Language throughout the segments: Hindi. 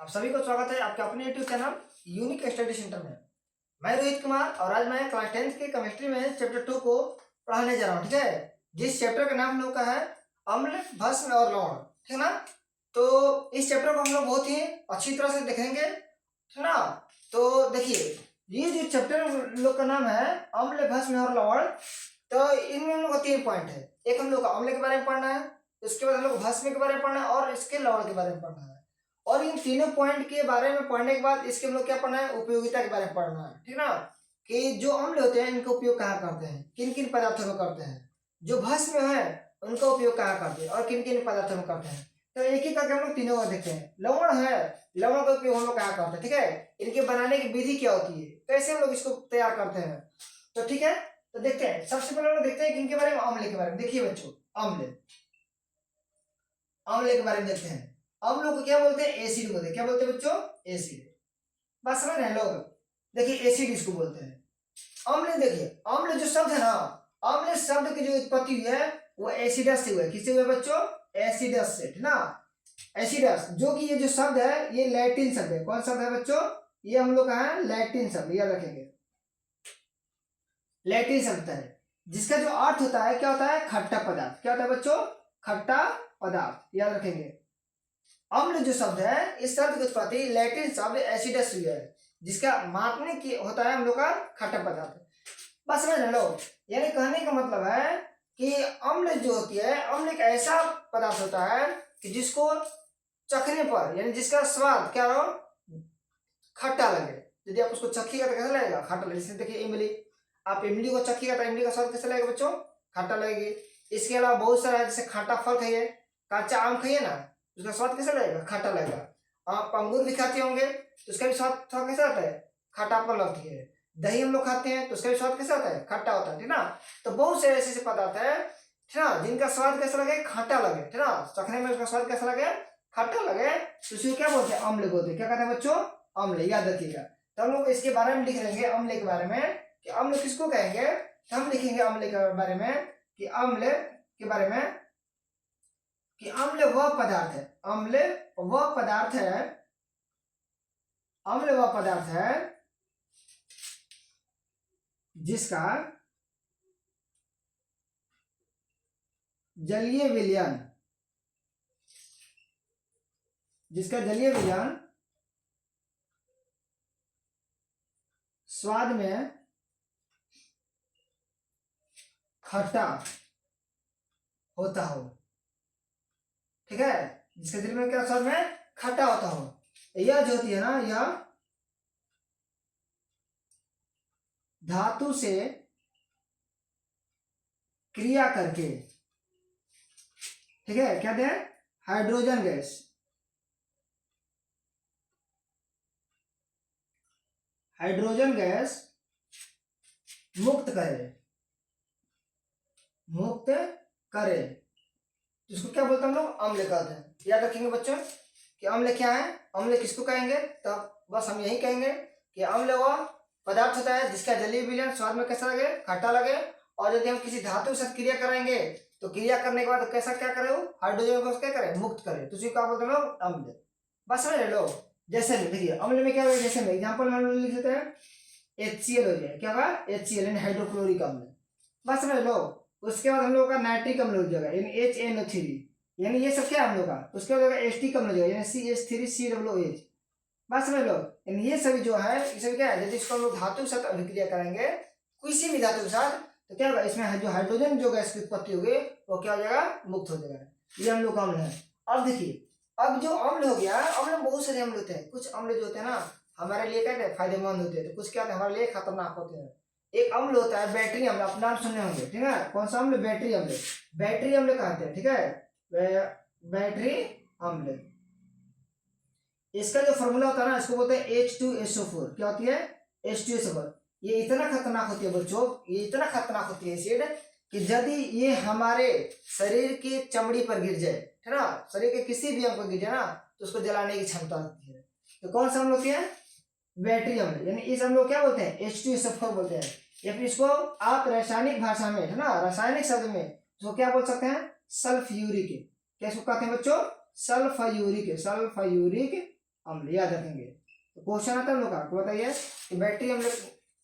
आप सभी को स्वागत है आपके अपने YouTube channel unique study centre में। मैं रोहित कुमार और आज मैं क्लास 10th के केमिस्ट्री में चैप्टर 2 को पढ़ाने जा रहा हूँ। ठीक है, जिस चैप्टर का नाम हम लोग का है अम्ल, भस्म और लवण। ठीक है ना, तो इस चैप्टर को हम लोग बहुत ही अच्छी तरह से देखेंगे। ठीक ना, तो देखिए ये जो चैप्टर लोग का नाम है अम्ल, भस्म और लवण, तो इनमें हम लोग का 3 पॉइंट है। एक हम लोग का अम्ल के बारे में पढ़ना है, उसके बाद हम लोग भस्म के बारे में पढ़ना है और इसके लवण के बारे में पढ़ना है। और इन तीनों पॉइंट के बारे में पढ़ने के बाद इसके हम लोग क्या पढ़ना है, उपयोगिता के बारे में पढ़ना है। ठीक ना, कि जो अम्ल होते हैं इनका उपयोग कहाँ करते हैं, किन किन पदार्थों में करते हैं, जो भस्म है उनका उपयोग कहाँ करते हैं और किन किन पदार्थों में करते हैं। तो एक ही करके हम लोग तीनों को देखते हैं। लवण है, लवण का उपयोग हम लोग कहाँ करते हैं, ठीक है, इनके बनाने की विधि क्या होती है, कैसे हम लोग इसको तैयार करते हैं। तो ठीक है, तो देखते हैं। सबसे पहले हम लोग देखते हैं किनके बारे में, अम्ल के बारे में। देखिए बच्चों, अम्ल, अम्ल के बारे में देखते हैं। हम लोग को क्या बोलते हैं, एसिड बोलते हैं। क्या बोलते हैं बच्चों, एसिड। बात समझ रहे हैं लोग। देखिए एसिड इसको बोलते हैं। अम्ल, देखिए अम्ल जो शब्द है ना, अम्ल शब्द की जो उत्पत्ति हुई है वो एसिडस से हुई है। किससे हुई है बच्चों, एसिडस से। ठीक ना, एसिडस, जो कि ये जो शब्द है ये लैटिन शब्द है। कौन शब्द है बच्चों, ये हम लोग का है लैटिन शब्द, याद रखेंगे। लैटिन शब्द है जिसका जो अर्थ होता है क्या होता है, खट्टा पदार्थ। क्या होता है बच्चों, खट्टा पदार्थ, याद रखेंगे। अम्ल जो शब्द है इस शब्द की उत्पत्ति लैटिन शब्द एसिडस हुई है, जिसका मापने की होता है हम लोग का खट्टा पदार्थ। बस समझ लो, यानी कहने का मतलब है कि अम्ल जो होती है, अम्ल एक ऐसा पदार्थ होता है कि जिसको चखने पर, यानी जिसका स्वाद क्या हो, खट्टा लगे। यदि आप उसको चखिएगा तो कैसा लगेगा, खट्टा लगेगा। जैसे देखिए इमली, आप इमली को चखिएगा तो इमली का स्वाद कैसा लगेगा बच्चों, खट्टा लगेगी। इसके अलावा बहुत सारा जैसे खट्टा फल खाइए, कच्चा आम खाइए ना, उसका स्वाद कैसा लगेगा, खट्टा लगेगा। आप अंगूर भी खाते होंगे तो उसका भी स्वाद थोड़ा कैसा आता है, खट्टापन लगती है। दही हम लोग खाते हैं तो उसका भी स्वाद कैसा आता है, खट्टा होता है। ठीक ना, तो बहुत से ऐसे पदार्थ है, ठीक ना, जिनका स्वाद कैसा लगे, खट्टा लगे। ठीक ना, चखने में उसका स्वाद कैसा लगे, खट्टा लगे, तो उसको क्या बोलते हैं, अम्ल बोलते हैं। क्या कहते हैं बच्चों, अम्ल, याद रखिएगा। तो हम लोग इसके बारे में लिख लेंगे, अम्ल के बारे में, कि अम्ल किसको कहेंगे। तो हम लिखेंगे अम्ल के बारे में कि अम्ल के बारे में कि अम्ल वह पदार्थ है, अम्ल वह पदार्थ है, अम्ल वह पदार्थ है जिसका जलीय विलयन, जिसका जलीय विलयन स्वाद में खट्टा होता हो। ठीक है, जिसके दिल में क्या स्वाद में खट्टा होता हो। यह जो होती है ना, यह धातु से क्रिया करके, ठीक है, क्या दे, हाइड्रोजन गैस, हाइड्रोजन गैस मुक्त करे, मुक्त करे, जिसको क्या बोलते हैं हम लोग, अम्ल कहते हैं। याद रखेंगे बच्चों कि अम्ल क्या है, अम्ल किसको कहेंगे। तो बस हम यही कहेंगे कि अम्ल वह पदार्थ होता है जिसका जलीय विलयन स्वाद में कैसा लगे, खट्टा लगे। और यदि हम किसी धातु के साथ क्रिया कराएंगे तो क्रिया करने के बाद कैसा क्या करे, हाइड्रोजन को क्या करे, मुक्त करे, तो उसी को बोलते हैं लोग अम्ल। बस समझ लो। जैसे देखिए अम्ल में क्या होगा, जैसे में एग्जाम्पल हम लिख देते हैं, HCl हो जाए, क्या होगा, HCl यानी हाइड्रोक्लोरिक अम्ल। बस समझ लो। उसके बाद हम लोग का नाइट्रिक अम्ल हो जाएगा, यानी HNO3, यानी ये सब क्या है हम लोग का। उसके बाद एस्टिक अम्ल हो जाएगा, यानी CH3COOH। बात समझ लो, यानी ये सभी जो है, ये सभी क्या है, यदि इसको हम लोग धातु के साथ अभिक्रिया करेंगे, किसी भी धातु के साथ, तो क्या होगा, इसमें जो हाइड्रोजन जो गैस की उत्पत्ति होगी वो क्या हो जाएगा, मुक्त हो जाएगा। ये हम लोग का अम्ल है। अब देखिए, अब जो अम्ल हो गया, अम्ल में बहुत सारे अम्ल होते हैं। कुछ अम्ल जो होते हैं ना हमारे लिए क्या फायदेमंद होते हैं, तो कुछ क्या होते हैं हमारे लिए खतरनाक होते हैं। एक अम्ल होता है बैटरी अम्ल, आप नाम सुने होंगे, ठीक है। कौन सा अम्ल, बैटरी अम्ल, बैटरी अम्ल कहते हैं। ठीक है, बैटरी अम्ल, इसका जो फॉर्मूला होता है ना, इसको बोलते हैं H2SO4। क्या होती है, H2SO4। ये इतना खतरनाक होती है बच्चों, ये इतना खतरनाक होती है एसिड कि यदि ये हमारे शरीर की चमड़ी पर गिर जाए, है ना, शरीर के किसी भी अंग पर गिर जाए ना, तो उसको जलाने की क्षमता होती है। तो कौन सा अम्ल होती है, बैटरी अम्ल, यानी इस अम्ल को क्या बोलते हैं, H2SO4 बोलते हैं। या फिर इसको आप रासायनिक भाषा में, है ना, रासायनिक शब्द में इसको क्या बोल सकते हैं, सल्फ्यूरिक। क्या इसको कहते हैं बच्चों, सल्फ्यूरिक, सल्फ्यूरिक अम्ल, याद रखेंगे। तो क्वेश्चन आता है हम लोग का, तो बताइए कि बैटरी अम्ल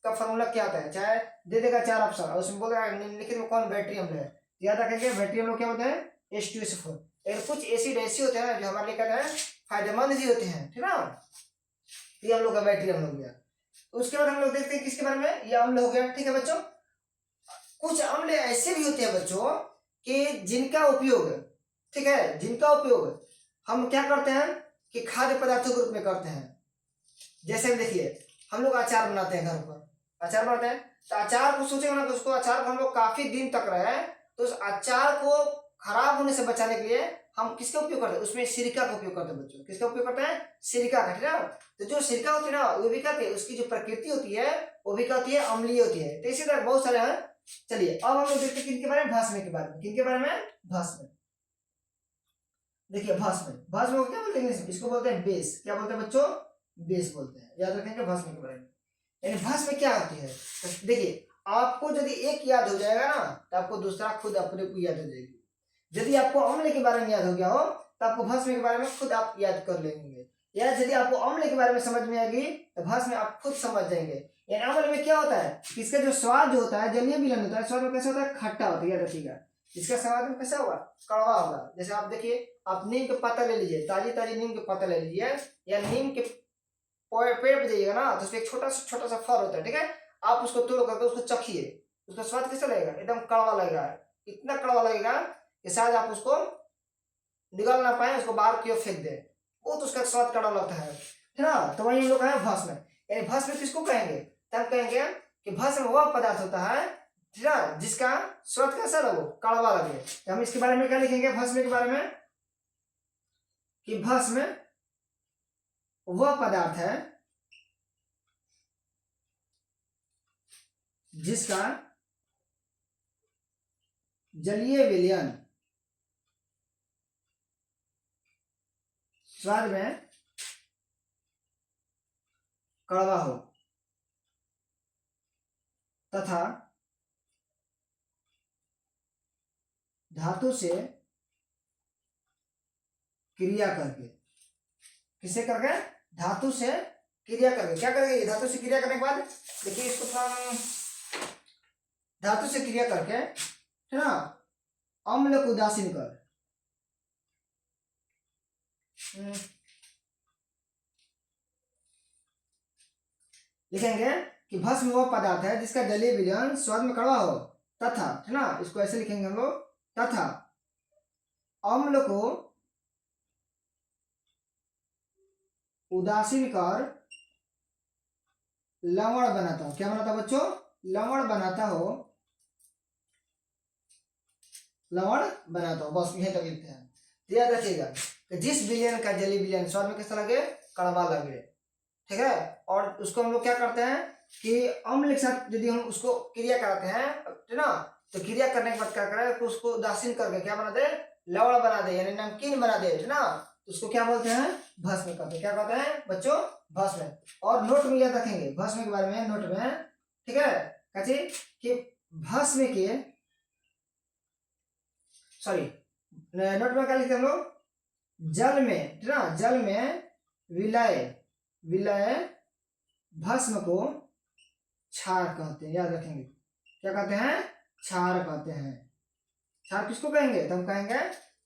का फॉर्मूला क्या आता है, चाहे दे देगा 4 ऑप्शन और उसमें बोलेगा निम्नलिखित में कौन बैटरी अम्ल है, याद रखेंगे बैटरी अम्ल क्या होते हैं H2SO4। लेकिन कुछ एसिड ऐसे होते हैं ना जो हमारे लिए कहते हैं फायदेमंद भी होते हैं, ठीक ना, ये हम लोग का बैटरी अम्ल हो गया। उसके बाद हम लोग देखते हैं किसके बारे में, ये अम्ल हो गया, ठीक है बच्चों। कुछ अम्ल ऐसे भी होते हैं बच्चों कि जिनका उपयोग, ठीक है, जिनका उपयोग हम क्या करते हैं कि खाद्य पदार्थों के रूप में करते हैं। जैसे देखिए हम लोग अचार बनाते हैं, घर पर अचार बनाते हैं, तो अचार को सोचेंगे ना तो उसको अचार को हम लोग काफी दिन तक रहे, तो उस अचार को खराब होने से बचाने के लिए हम किसका उपयोग करते हैं, उसमें सिरका का उपयोग करते हैं बच्चों। किसका उपयोग करते हैं, सिरका का, ठीक है। तो जो सिरका होती है ना वो भी कहते हैं, उसकी जो प्रकृति होती है वो भी कहती है अम्लीय होती है। तो इसी तरह बहुत सारे हैं। चलिए अब हम लोग देखते हैं किनके बारे में, भस्म के बारे में। किनके बारे में, भस्म। देखिए भस्म, भस्म को क्या बोलते हैं, इसको बोलते हैं बेस। क्या बोलते हैं बच्चों, बेस बोलते हैं, याद रखेंगे भस्म के बारे में। यानी भस्म क्या होती है, तो देखिए आपको यदि एक याद हो जाएगा ना तो आपको दूसरा खुद अपने को याद हो जाएगी। यदि आपको अम्ल के बारे में याद हो गया हो तो आपको भस्म के बारे में खुद आप याद कर लेंगे, या यदि आपको अम्ल के बारे में समझ में आएगी तो भस्म आप खुद समझ जाएंगे। यानी अम्ल में क्या होता है, इसका जो स्वाद जो होता है, जलीय विलयन होता है, स्वाद में कैसा होता है, खट्टा होता है, याद रखिएगा। इसका स्वाद में कैसा होगा, कड़वा होगा। जैसे आप देखिए आप नीम के पत्ता ले लीजिए, ताजी ताजी नीम के पत्ता ले लीजिए, या नीम के पेड़ पे जाइएगा ना तो उसमें एक छोटा सा फल होता है, ठीक है, आप उसको तोड़ करके उसको चखिए, उसका स्वाद कैसा लगेगा, एकदम कड़वा लगेगा, इतना कड़वा लगेगा कि शायद आप उसको निगल ना पाए, उसको बाहर की ओर फेंक दे, बहुत उसका स्वाद कड़वा लगता है ना। तो वही हम लोग है भस्म। यानी भस्म किसको कहेंगे, तब कहेंगे कि भस्म वह पदार्थ होता है, ठीक है, जिसका स्वाद कैसा लगे, कड़वा लगे। तो हम इसके बारे में क्या लिखेंगे, भस्म के बारे में, कि भस्म वह पदार्थ है जिसका जलीय विलयन स्वाद में कड़वा हो तथा धातु से क्रिया करके, किसे करके, धातु से क्रिया करके, क्या करेंगे, धातु से क्रिया करने के बाद देखिए इसको थोड़ा धातु से क्रिया करके, है ना, अम्ल को उदासीन कर, लिखेंगे कि भस्म वह पदार्थ है जिसका जलीय विलयन स्वाद में कड़वा हो तथा, है ना, इसको ऐसे लिखेंगे हम लोग, तथा अम्ल को उदासीन कर लवण बनाता हो। क्या बनाता बच्चों, लवण बनाता हो, लवण बनाता हो, बस यही तक लिखते हैं। याद रखिएगा कि जिस विलयन का जलीय विलयन स्वाद में कैसा लगे, कड़वा लगे, ठीक है। और उसको हम लोग क्या करते हैं कि अम्ल के साथ यदि हम उसको क्रिया कराते हैं, है ना, तो क्रिया करने के बाद क्या करें, तो उसको उदासीन करके क्या बना दे, लवण बना दे, यानी नमकीन बना दे, है ना, तो उसको क्या बोलते हैं, भस्म कहते हैं। क्या कहते हैं बच्चों, भस्म। और नोट में याद रखेंगे भस्म के बारे में, नोट में, ठीक है, कैसे कि भस्म के, सॉरी नोट में क्या लिखते हैं हम लोग, जल में, ठीक ना, जल में विलय भस्म को क्षार कहते हैं, याद रखेंगे। क्या कहते हैं, क्षार कहते हैं। क्षार किसको कहेंगे, तो हम कहेंगे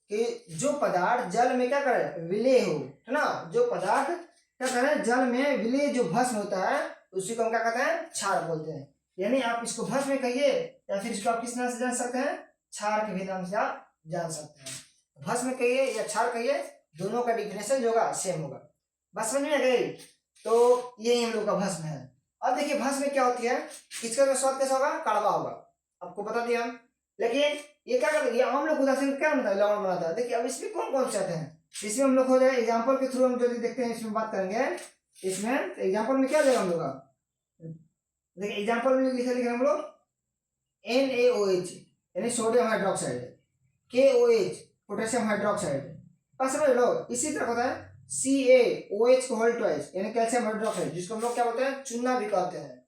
कि जो पदार्थ जल में क्या करे, विलय हो, है ना, जो पदार्थ क्या करे, जल में विलय जो भस्म होता है उसी को हम क्या कहते हैं, क्षार बोलते हैं। यानी आप इसको भस्म कहिए या फिर इसको आप किस नाम से जान सकते हैं, क्षार के भी नाम से आप जान सकते हैं। भस्म कहिए या क्षार कहिए, दोनों का डिफिनेशन जो होगा सेम होगा। बस समझ में आ गई। तो यही हम लोग का भस्म है। अब देखिए भस्म में क्या होती है, इसका स्वाद कैसा होगा, कड़वा होगा, आपको बता दिया। लेकिन ये क्या करते हैं, अम्ल को उदासीन क्या बनाता है, लवण बनाता है। देखिए अब इसमें कौन कौन से आते हैं, इसमें हम लोग हो जाए एग्जाम्पल के थ्रू हम जो देखते हैं इसमें बात करेंगे। इसमें एग्जाम्पल में क्या देगा हम लोग का, देखिए एग्जाम्पल में लिखे हम लोग NaOH यानी sodium hydroxide, KOH potassium hydroxide, बस समझ लो। इसी तरह होता है CaOH को होल ट्वाइस यानी कैल्शियम हाइड्रोक्साइड, जिसको हम लोग क्या बोलते हैं, चूना भी कहते हैं,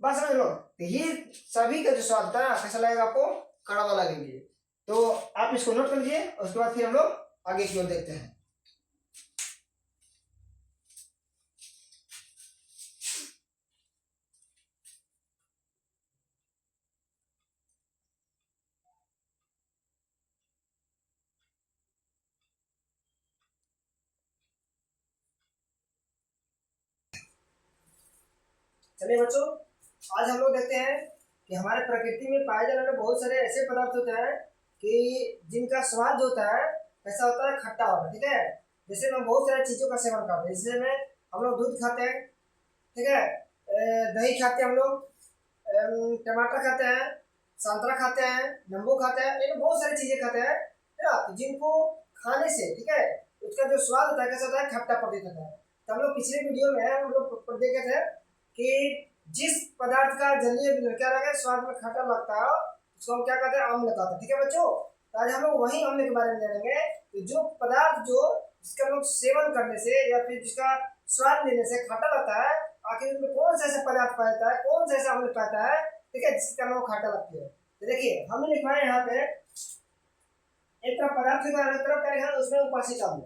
बस समझ लो। तो ये सभी का जो स्वाद होता है कैसा लगेगा, आपको कड़वा लगेगी। तो आप इसको नोट कर लीजिए, उसके बाद फिर हम लोग आगे की ओर देखते हैं। चलिए बच्चों, आज हम लोग देखते हैं कि हमारे प्रकृति में पाए जाने वाले बहुत सारे ऐसे पदार्थ होते हैं कि जिनका स्वाद जो होता है कैसा होता है, खट्टा होता है। ठीक है, जैसे हम बहुत सारी चीजों का सेवन करते हैं, जैसे में हम लोग दूध खाते हैं, ठीक है, दही खाते हैं हम लोग, टमाटर खाते हैं, संतरा खाते हैं, नींबू खाते हैं, लेकिन बहुत सारी चीजें खाते हैं, है ना, जिनको खाने से, ठीक है, उसका जो स्वाद होता है कैसा होता है, खट्टा प्रतीत होता है। तो हम लोग पिछले वीडियो में हम लोग देखे थे कि जिस पदार्थ का जलीय क्या लगे स्वाद में खट्टा लगता है उसको हम क्या कहते हैं, अम्ल कहते हैं। ठीक है बच्चों, तो आज हम लोग वही अम्ल के बारे में जानेंगे कि जो पदार्थ जो जिसका लोग सेवन करने से या फिर जिसका स्वाद लेने से खट्टा लगता है, आखिर उसमें कौन सा ऐसा पदार्थ पाता है, कौन सा ऐसा अम्ल पाता है, ठीक है, जिसका नाम खट्टा लगती है। तो देखिए हमने लिखा है यहाँ पे एक तरफ पदार्थ लिखा है, एक तरफ क्या लिखा है उसमें उपाशिक अम्ल।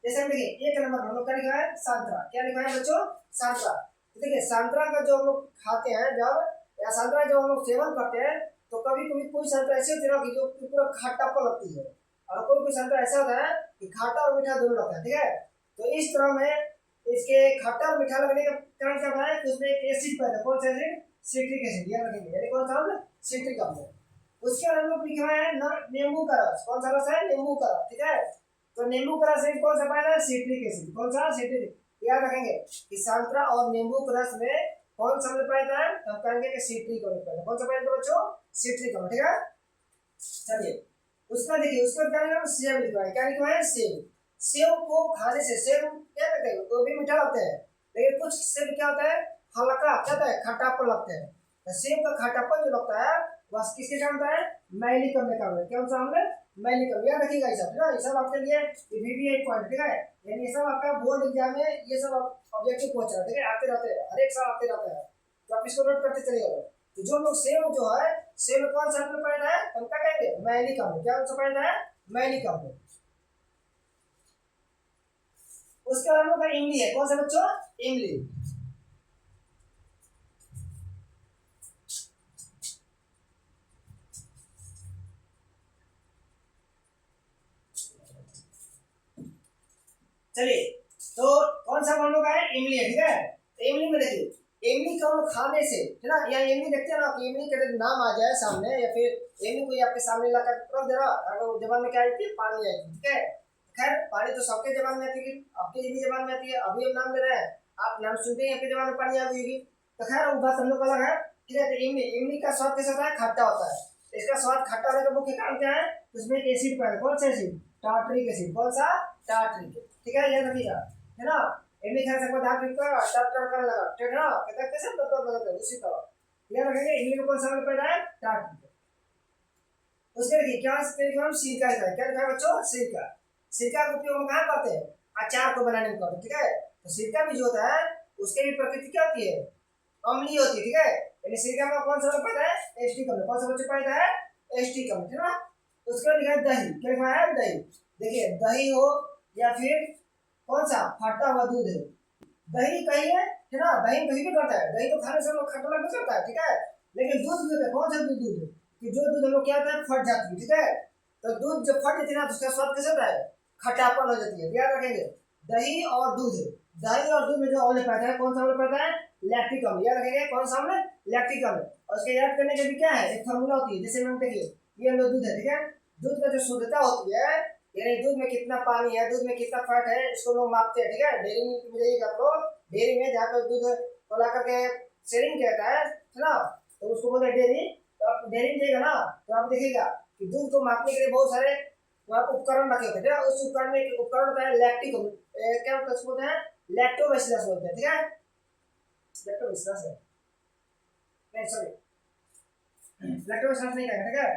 जैसे हम देखिए एक नंबर हम लोग क्या लिखा है, सांतरा। क्या लिखा है बच्चों, सांतरा। तो देखिए सांतरा का जो हम लोग खाते हैं जब, या सांतरा जो हम लोग सेवन करते हैं, तो कभी कभी कोई सांतरा ऐसी होती है कि जो पूरा खट्टापन लगती है, और कोई कोई सांतरा ऐसा होता है कि खट्टा और मीठा दोनों लगता है। ठीक है, तो इस तरह में इसके खट्टा और मीठा लगने का कारण क्या है कि उसमें एक एसिड पैदा, कौन सा एसिड, सिट्रिक एसिड, याद रखेंगे, यानी कौन सा अम्ल, सिट्रिक अम्ल। उसके बाद हम लोग लिखा है ना नींबू का रस। कौन सा रस है, नींबू का रस। ठीक है, तो नींबू का रस कौन सा पाया है, सिट्रिक एसिड। कौन सा, सिट्रिक। याद रखेंगे कि संतरा और नींबू के रस में कौन सा अम्ल पाया है, हम कहेंगे कि सिट्रिक अम्ल पाया है। कौन सा पाया है बच्चों, सिट्रिक अम्ल। ठीक है, चलिए उसका देखिए, उसका क्या लिखा है, सेब लिखा है। क्या लिखा है, सेब। सेब को खाने से, सेब क्या कहते हैं, वो भी मीठा लगता है, लेकिन कुछ सेब क्या होता है, हल्का क्या होता है, खट्टापन लगता है। तो सेब का खट्टापन जो लगता है बस किसके कारण होता है, मैलिक अम्ल का। क्या सा अम्ल, मैलिक अम्ल। याद रखिएगा ये सब, ठीक है, ये सब आपके लिए VVI पॉइंट। ठीक है, यानी ये सब आपका बोर्ड एग्जाम में ये सब ऑब्जेक्टिव पूछ रहा है। ठीक है, आते रहते हैं, हर एक साल आते रहते हैं, तो आप इसको नोट करते चलिएगा। तो जो लोग सेब जो है, सेब में कौन सा अम्ल पाया है, हम क्या कहेंगे, मैलिक अम्ल। क्या सा पाया है, मैलिक अम्ल। उसके बाद हम लोग का इमली है। कौन सा बच्चों, इमली। चलिए, तो कौन सा हम लोग का है, इमली है। ठीक है, तो इमली में देखिए, इमली का खाने से, है ना, या इमली देखते हैं ना कि इमली का नाम आ जाए सामने, या फिर इमली कोई आपके सामने ला कर रख दे रहा, अगर जबान में क्या आती है, पानी आएगी। ठीक है, खैर पानी तो सबके जबान में आती है, आपकी भी जबान में आती है, अभी हम नाम ले रहे हैं, आप नाम सुनते ही आपके जबान में पानी आ गई। तो खैर वो बात हम लोग अलग है। ठीक है, तो इमली, इमली का स्वाद कैसा होता है, खट्टा होता है। इसका स्वाद खट्टा होने का मुख्य कारण क्या है, उसमें एक एसिड पाया, कौन सा एसिड, टार्टरिक एसिड। कौन सा, टार्टरिक। ठीक है, याद रखिएगा, है ना। इमली खाने से दांत पिघलता है, टट टट करने लगा, ठीक है ना, कहता है कैसे दर्द बदलता है, उसी तरह याद रखेंगे। इमली में कौन सा अम्ल पैदा है, टार्टरिक। उसके देखिए क्या हम सिरका का, क्या लिखा है बच्चों, सिरका। सिरका का उपयोग हम कहाँ करते हैं, अचार को बनाने में करते हैं। ठीक है, तो सिरका भी जो होता है उसके भी प्रकृति क्या होती है, अम्लीय होती है। ठीक है, यानी सिरका में कौन सा अम्ल पैदा है, एसिटिक अम्ल। कौन सा बच्चों पैदा है, एसिटिक अम्ल। ठीक है, उसके बाद लिखा है दही। क्या लिखा है, दही। देखिए दही हो या फिर कौन सा, फटा हुआ दूध है, दही कहीं है ना, दही कहीं भी करता है, दही तो खाने से लोग खट्टा लगता करता है। ठीक है, लेकिन दूध भी होता है, कौन सा दूध, दूध है कि जो दूध हम लोग क्या होता है, फट जाती है। ठीक है, तो दूध जब फट जाती है ना तो उसका स्वाद कैसा होता है, खट्टापन हो जाती है। याद रखेंगे, दही और दूध, दही और दूध में जो अम्ल पैदा है, कौन सा अम्ल पैदा है, लैक्टिक अम्ल। याद रखेंगे कौन सा अम्ल, लैक्टिक अम्ल। और उसके याद करने के भी क्या है, एक फॉर्मूला होती है, जैसे हम देखिए ये हम लोग दूध है, ठीक है, दूध का जो शुद्धता होती है, यानी दूध में कितना पानी है, दूध में कितना फैट है, इसको लोग मापते हैं। ठीक है, डेयरी में जाइएगा आप लोग, डेयरी में जहाँ पर दूध को ला करके शेयरिंग कहता है ना, तो उसको बोलते हैं डेयरी। तो आप डेयरी में जाइएगा ना तो आप देखिएगा कि दूध को मापने के लिए बहुत सारे वहाँ उपकरण रखे होते हैं। उस उपकरण में एक उपकरण होता है लैक्टिक, क्या होता है उसको बोलते हैं, लैक्टोबैसिलस बोलते हैं। ठीक है, लैक्टोबैसिलस है, नहीं सॉरी, लैक्टोबैसिलस नहीं कहेंगे। ठीक है,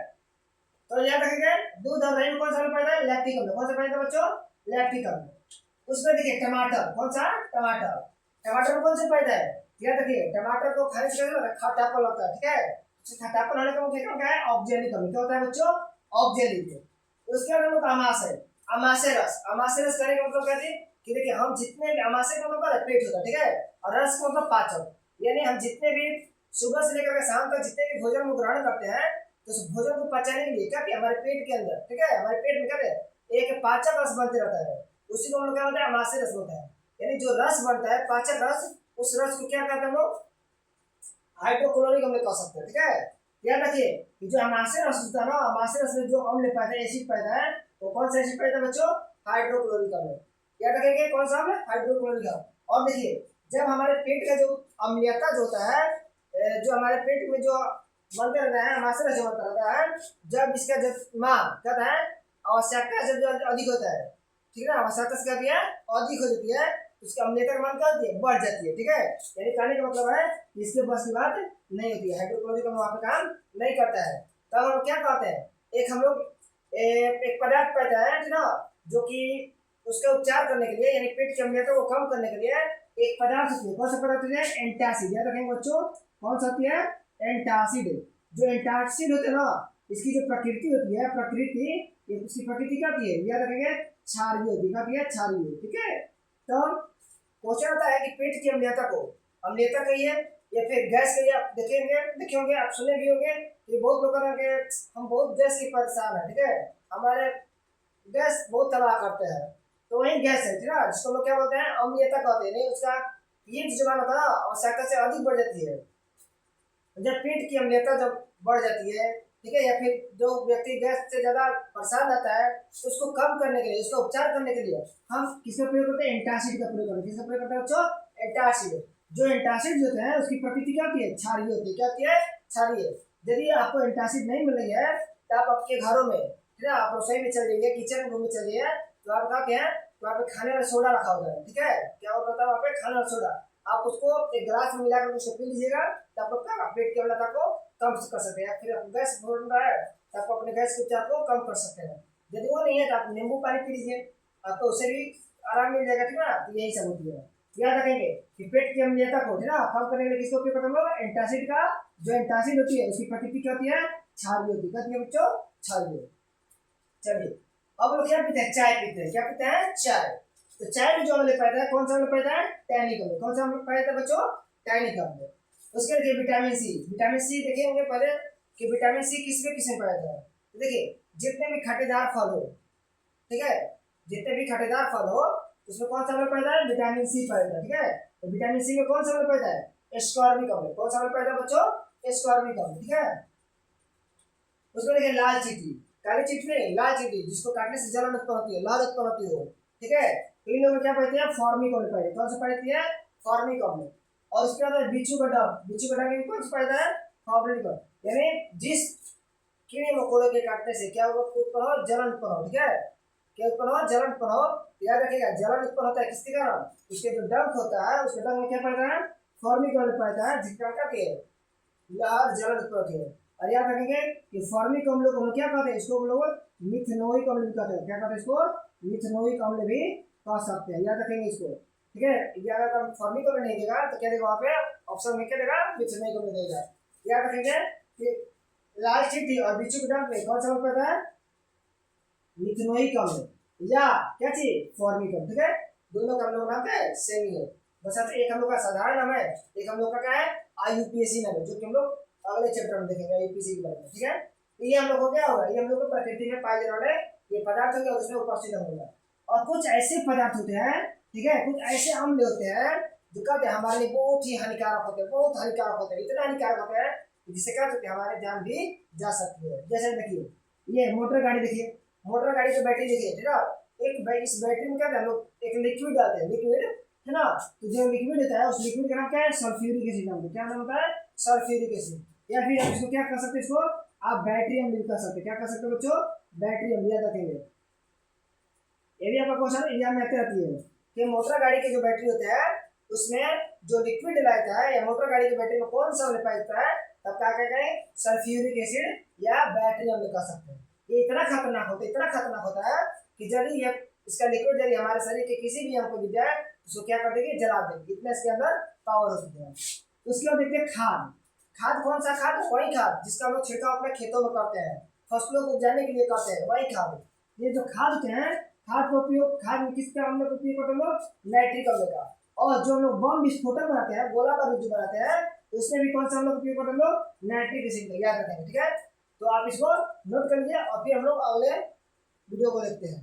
तो याद रखेंगे दूध और दही में कौन सा अम्ल पैदा है, लैक्टिक अम्ल। कौन सा पैदा है बच्चों, लैक्टिक अम्ल। उसमें देखिए टमाटर, कौन सा, टमाटर। टमाटर में कौन सा पैदा है, याद रखिए टमाटर को खाने से खट्टापन लगता है। ठीक है, खट्टापन होने का मुख्य कारण क्या है, ऑक्जेलिक अम्ल। क्या होता है बच्चों, ऑक्जेलिक। उसके बाद हम लोग अमाशय, अमाशय रस। अमाशय रस करने का मतलब कहते हैं कि देखिए हम जितने भी, अमाशय का मतलब पेट होता है, ठीक है, और रस का मतलब पाचन, यानी हम जितने भी सुबह से लेकर शाम तक जितने भी भोजन ग्रहण करते हैं, तो उस भोजन को पचाने के लिए क्या कि हमारे पेट के अंदर, ठीक है, हमारे पेट में क्या है, एक पाचक रस बनते रहता है, उसी को हम लोग क्या बोलते हैं, अमाशय रस होता है। यानी जो रस बनता है पाचक रस, उस रस को क्या कहते हैं हम लोग, हाइड्रोक्लोरिक अम्ल कह सकते हैं। ठीक है, याद रखिए कि जो अमाशय रस होता है ना, अमाशय रस में जो अम्ल पैदा है, एसिड पैदा है, वो कौन सा एसिड पैदा है बच्चों? हाइड्रोक्लोरिक अम्ल। याद रखेंगे कौन सा अम्ल? हाइड्रोक्लोरिक अम्ल। और देखिए जब हमारे पेट का जो अम्लीयता जो होता है, जो हमारे पेट में जो बनते रहता है, अमाशय रस जो बनता रहता है, जब इसका जब मांग कहता है आवश्यकता जब अधिक होता है, ठीक है ना, आवश्यकता से कहती है अधिक हो जाती है, उसकी अम्लीयता का मान क्या होती है? बढ़ जाती है। ठीक है, यानी कहने का मतलब है कि इसके बस की बात नहीं होती है, हाइड्रोक्लोरिक अम्ल वहाँ पे काम नहीं करता है। तब हम क्या कहते हैं, एक हम लोग एक पदार्थ पैदा है ना, जो कि उसका उपचार करने के लिए, यानी पेट की अम्लीयता को कम करने के लिए एक पदार्थ होती है। कौन सा पदार्थ है? एंटासिड। याद रखेंगे बच्चों, कौन सा होती है? एंटासिड। जो एंटासिड होते हैं ना, इसकी जो प्रकृति होती है, इसकी प्रकृति क्या होती है? याद रखेंगे क्षारीय होती है। क्या होती है? क्षारीय। ठीक है, तो क्वेश्चन होता है कि पेट की अम्लीयता को अम्लीयता कहिए या फिर गैस कहिए। आप देखे होंगे, आप सुने भी होंगे कि बहुत लोग कहेंगे हम बहुत गैस की परेशान है। ठीक है, हमारे गैस बहुत तबाह करते हैं, तो वही गैस है, ठीक है, जिसको लोग क्या बोलते हैं? अम्लीयता कहते हैं। नहीं, उसका ये जो मान होता है ना, आवश्यकता से अधिक बढ़ जाती है। जब पेट की अम्लीयता जब बढ़ जाती है, ठीक है, या फिर जो व्यक्ति गैस से ज्यादा परेशान रहता है, उसको कम करने के लिए, उसका उपचार करने के लिए हम किसका प्रयोग करते हैं? एंटासिड का प्रयोग करते हैं। किसका प्रयोग करते हैं बच्चों? एंटासिड। जो एंटासिड जो है उसकी प्रकृति क्या होती है? क्षारीय होती है। क्या होती है? क्षारीय। यदि आपको एंटासिड नहीं मिल रही है तो आप आपके घरों में, ठीक है, आप रसोई में चल जाइए, किचन रूम में चल जाइए, तो आप क्या हैं, वहाँ पे खाने वाला सोडा रखा होता है। ठीक है, क्या होता है वहाँ पे? खाने वाला सोडा। आप उसको एक गिलास में मिलाकर उसको पी लीजिएगा, तो आप क्या पेट की अम्लता को कम कर सकते हैं। फिर गैस बढ़ रहा है तो आप अपने गैस के उपचार को कम कर सकते हैं। यदि वो नहीं है तो आप नींबू पानी पी लीजिए, आपको उससे भी आराम मिल जाएगा। ठीक है ना, तो यही सब होती है। याद रखेंगे कि पेट की अम्लीयता को, है ना, कम करने के लिए किसका उपयोग करते हैं? एंटासिड का। जो एंटासिड होती है उसकी प्रकृति क्या होती है? क्षारीय होती है। क्या होती है बच्चों? क्षारीय। चलिए अब लोग क्या पीते हैं? चाय पीते हैं। क्या पीते हैं? चाय। तो चाय में जो अम्ल पैदा है, कौन सा अम्ल पैदा है? टैनिक अम्ल। कौन सा अम्ल पैदा है बच्चों? टैनिक अम्ल। उसके लिए विटामिन सी। विटामिन सी देखेंगे पहले कि विटामिन सी किसमें किसमें पैदा है। तो देखिए जितने भी खट्टेदार फल हो, ठीक है, जितने भी खट्टेदार फल हो उसमें कौन सा अम्ल पैदा है? विटामिन सी पैदा है। ठीक है, तो विटामिन सी में कौन सा अम्ल पैदा है? एस्कॉर्बिक अम्ल। कौन सा अम्ल पैदा है बच्चों? एस्कॉर्बिक अम्ल। ठीक है, उसको देखिए लाल चींटी, काली चींटी नहीं, लाल चींटी, जिसको काटने से जलन उत्पन्न होती है, लाल उत्पन्न होती है। ठीक है, तो इन लोगों क्या पाते हैं? फॉर्मिक अम्ल पाते हैं। कौन सा पाते हैं? फॉर्मिक अम्ल। और उसके बाद बिच्छू का डंक। बिच्छू का डंक कौन सा पाता है? फॉर्मिक अम्ल। यानी जिस कीड़े मकोड़े के काटने से क्या होगा? उत्पन्न हो, जलन उत्पन्न हो। ठीक है, क्या उत्पन्न हो? जलन उत्पन्न हो। याद रखिएगा जलन उत्पन्न होता है किसके कारण? उसके जो डंक होता है, उसके डंक में क्या पाता है? फॉर्मिक अम्ल पाता है, जिसका क्या है? लहर जलन उत्पन्न होती है। और याद रखेंगे कि फॉर्मिक अम्ल को हम क्या कहते हैं? इसको हम लोग मिथेनोइक अम्ल भी कहते हैं। क्या कहते हैं इसको? मिथेनोइक अम्ल भी कह सकते हैं। याद रखेंगे इसको। ठीक है, ये अगर फॉर्मिक अम्ल नहीं देगा तो क्या देगा वहाँ पे? ऑप्शन में क्या देगा? मिथेनोइक अम्ल देगा। याद रखेंगे कि लाल चींटी और बिच्छू के डंक में कौन सा अम्ल पैदा है? मिथेनोइक अम्ल या क्या चीज? फॉर्मिक अम्ल। ठीक है, दोनों का हम लोग नाम है सेम ही है, बस एक हम लोग का साधारण नाम है, एक हम लोग का क्या है? आईयूपीएसी नाम है, जो कि हम लोग अगले चैप्टर में देखेंगे आईयूपीएसी के बारे में। ठीक है, तो ये हम लोग को क्या होगा? ये हम लोग को प्रकृति में पाए जाने वाले ये पदार्थ होंगे और उसमें उपस्थित होंगे। और कुछ ऐसे पदार्थ होते हैं, ठीक है, कुछ ऐसे अम्ल होते हैं जो कहते हैं हमारे लिए बहुत ही हानिकारक होते हैं, बहुत हानिकारक होते हैं, इतना हानिकारक होते हैं जिससे क्या होते हैं? हमारे जान भी जा सकती है। जैसे देखिए ये मोटर गाड़ी, देखिए मोटर गाड़ी की बैटरी देखिए, ठीक है, इस बैटरी में क्या है? हम लोग एक लिक्विड डालते हैं, लिक्विड, है ना, तो जो लिक्विड होता है उस लिक्विड का नाम क्या है? सल्फ्यूरिक एसिड नाम है। क्या नाम होता है? Sulphuric acid. या फिर आप इसको क्या कर सकते हैं? इसको आप बैटरी अम्ल कर सकते हैं। क्या कर सकते हैं बच्चों? बैटरी अम्ल। याद रखेंगे, ये भी आपका क्वेश्चन एग्जाम में आते रहती है कि मोटर गाड़ी की जो बैटरी होता है उसमें जो लिक्विड डलाता है, या मोटर गाड़ी की बैटरी में कौन सा अम्ल पाता है, तब क्या कहते हैं? सल्फ्यूरिक एसिड या बैटरी अम्ल कर सकते हैं। ये इतना खतरनाक होता है, इतना खतरनाक होता है कि यदि ये इसका लिक्विड यदि हमारे शरीर के किसी भी अंग को गिर जाए उसको क्या कर देगी? जला देगी। इतना इसके अंदर पावर होती है। उसके बाद देखते हैं खाद। खाद कौन सा खाद? वही खाद जिसका हम लोग छिड़काव अपने खेतों में करते हैं, फसलों को उगाने के लिए करते हैं, वही खाद। ये जो खाद होते हैं, खाद का उपयोग, खाद में किसका हम लोग उपयोग करते हैं? लोग नाइट्रिक अम्ल का। और जो हम लोग बम विस्फोटक बनाते हैं, गोला बारूद जो बनाते हैं, उसमें भी कौन सा हम लोग उपयोग करते हैं? लोग नाइट्रिक एसिड का। याद रखेंगे। ठीक है, तो आप इसको नोट कर लीजिए और फिर हम लोग अगले वीडियो को देखते हैं।